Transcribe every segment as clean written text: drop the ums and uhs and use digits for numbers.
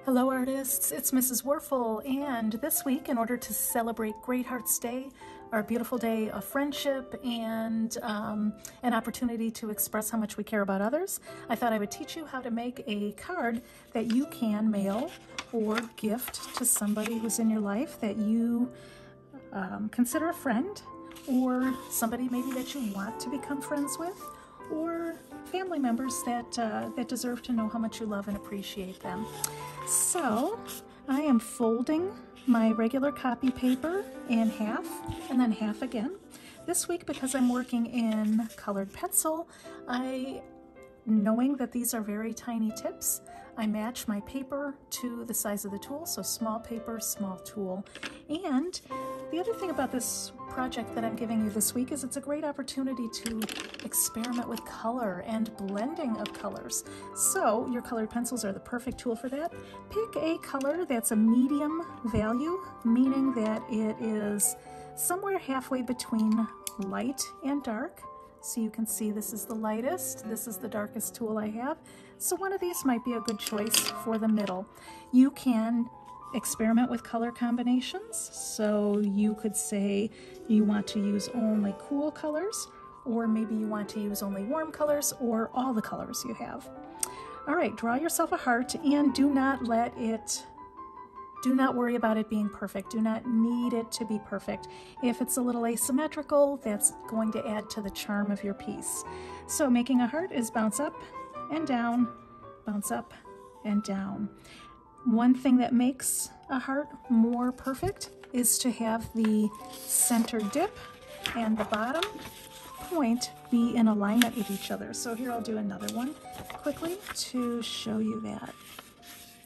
Hello artists, it's Mrs. Warfel, and this week, in order to celebrate Great Hearts Day, our beautiful day of friendship and an opportunity to express how much we care about others, I thought I would teach you how to make a card that you can mail or gift to somebody who's in your life that you consider a friend, or somebody maybe that you want to become friends with, or family members that deserve to know how much you love and appreciate them. So I am folding my regular copy paper in half and then half again. This week, because I'm working in colored pencil, knowing that these are very tiny tips, I match my paper to the size of the tool, so small paper, small tool. And the other thing about this project that I'm giving you this week is it's a great opportunity to experiment with color and blending of colors. So your colored pencils are the perfect tool for that. Pick a color that's a medium value, meaning that it is somewhere halfway between light and dark. So you can see this is the lightest, this is the darkest tool I have. So one of these might be a good choice for the middle. You can experiment with color combinations. So you could say you want to use only cool colors, or maybe you want to use only warm colors, or all the colors you have. All right, draw yourself a heart and do not worry about it being perfect. Do not need it to be perfect. If it's a little asymmetrical, that's going to add to the charm of your piece. So making a heart is bounce up and down, bounce up and down. One thing that makes a heart more perfect is to have the center dip and the bottom point be in alignment with each other. So here I'll do another one quickly to show you that.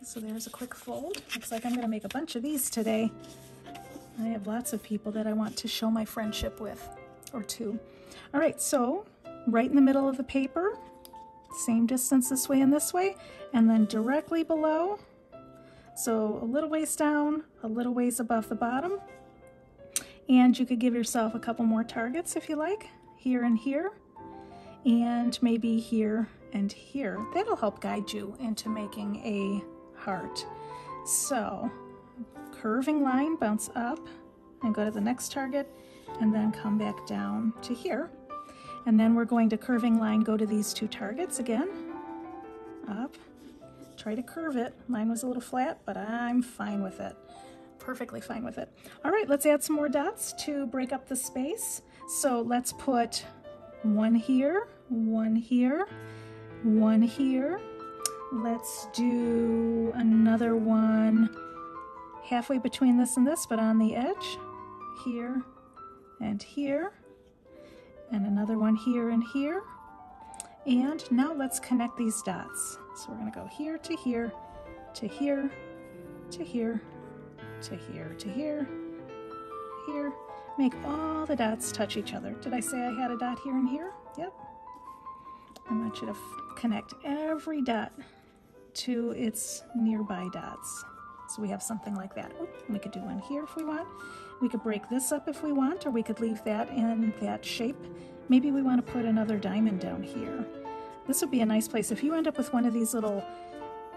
So there's a quick fold. Looks like I'm going to make a bunch of these today. I have lots of people that I want to show my friendship with, or to. All right, so right in the middle of the paper, same distance this way and this way, and then directly below, so a little ways down, a little ways above the bottom. And you could give yourself a couple more targets if you like, here and here, and maybe here and here. That'll help guide you into making a heart. So curving line, bounce up and go to the next target, and then come back down to here. And then we're going to curving line, go to these two targets again, up, try to curve it. Mine was a little flat, but I'm fine with it. Perfectly fine with it. All right, let's add some more dots to break up the space. So let's put one here, one here, one here. Let's do another one halfway between this and this, but on the edge, here and here, and another one here and here. And now let's connect these dots. So we're going to go here to here, to here, to here, to here, to here, here. Make all the dots touch each other. Did I say I had a dot here and here? Yep. I want you to connect every dot to its nearby dots. So we have something like that. We could do one here if we want. We could break this up if we want, or we could leave that in that shape. Maybe we want to put another diamond down here. This would be a nice place. If you end up with one of these little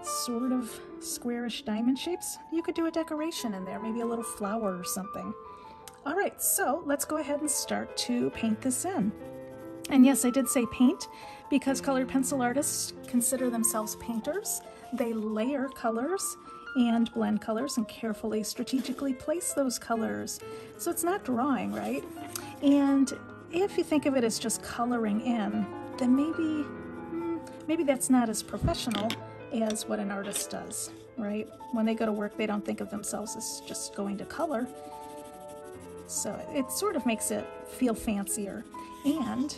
sort of squarish diamond shapes, you could do a decoration in there, maybe a little flower or something. All right, so let's go ahead and start to paint this in. And yes, I did say paint because colored pencil artists consider themselves painters. They layer colors and blend colors and carefully, strategically place those colors. So it's not drawing, right? And if you think of it as just coloring in, then maybe that's not as professional as what an artist does, right? When they go to work, they don't think of themselves as just going to color. So it sort of makes it feel fancier, and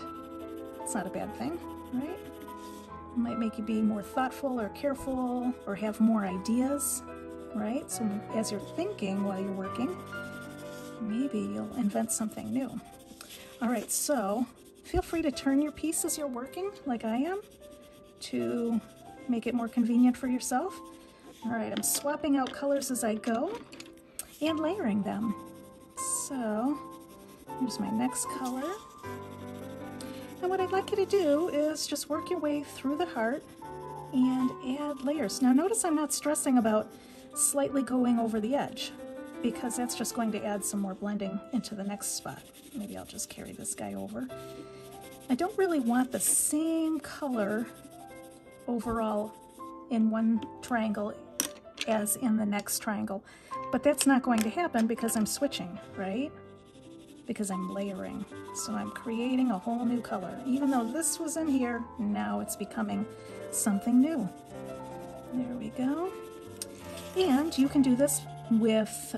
it's not a bad thing, right? It might make you be more thoughtful or careful or have more ideas, right? So as you're thinking while you're working, maybe you'll invent something new. All right, so feel free to turn your piece as you're working, like I am, to make it more convenient for yourself. All right, I'm swapping out colors as I go and layering them. So here's my next color. And what I'd like you to do is just work your way through the heart and add layers. Now notice I'm not stressing about slightly going over the edge, because that's just going to add some more blending into the next spot. Maybe I'll just carry this guy over. I don't really want the same color overall in one triangle as in the next triangle, but that's not going to happen because I'm switching, right? Because I'm layering. So I'm creating a whole new color. Even though this was in here, now it's becoming something new. There we go. And you can do this with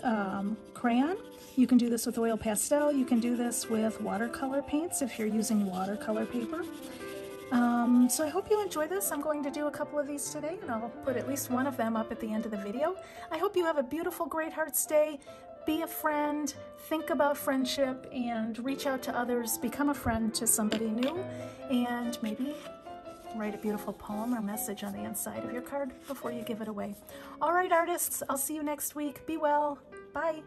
crayon. You can do this with oil pastel. You can do this with watercolor paints if you're using watercolor paper. So I hope you enjoy this. I'm going to do a couple of these today, and I'll put at least one of them up at the end of the video. I hope you have a beautiful Great Hearts Day. Be a friend, think about friendship, and reach out to others. Become a friend to somebody new, and maybe write a beautiful poem or message on the inside of your card before you give it away. All right, artists, I'll see you next week. Be well. Bye.